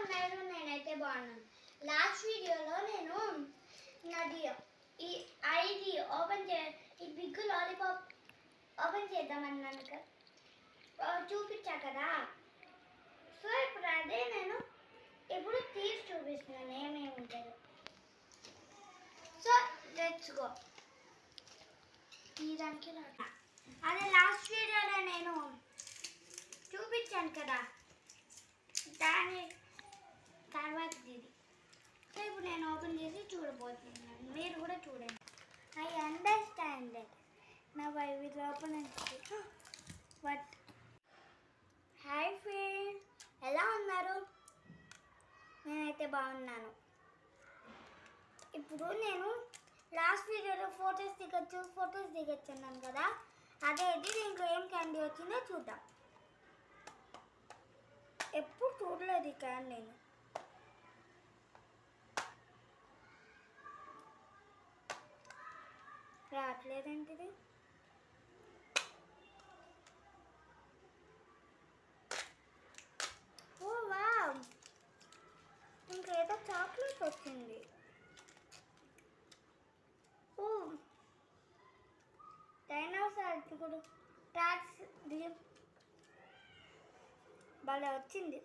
ఉన్నారు? నేనైతే బాగున్నాను. లాస్ట్ వీడియోలో నేను నాది ఈ ఐడి ఓపెన్ ఈ బిగ్ లాలీపాప్ ఓపెన్ చేద్దామన్నాను చూపించా కదా. సో ఇప్పుడు అదే నేను ఇప్పుడు తీసి చూపిస్తున్నాను ఏమేమి ఉంటాయో. So let's go. తీయడానికి అదే లాస్ట్ వీడియోలో నేను చూపించాను కదా, దాని తర్వాత ఇది. సో ఇప్పుడు నేను ఓపెన్ చేసి చూడబోతున్నాను, మీరు కూడా చూడండి. I understand that now I will open and see but. Hi friends, ఎలా ఉన్నారు? నేనైతే బాగున్నాను. ఇప్పుడు నేను లాస్ట్ వీడియోలో ఫొటోస్ దిగచ్చు అన్నాను కదా, అదే ఇది. దీంట్లో ఏం క్యాండీ వచ్చిందో చూద్దాం. ఎప్పుడు చూడలేదు ఈ క్యాండీ నేను. రావట్లేదేంటిది? ఓ వావ్, ఇంకేదో చాక్లెట్ వచ్చింది. ఓ డైనోసార్ ఇప్పుడు ట్రాక్స్ భలే వచ్చింది.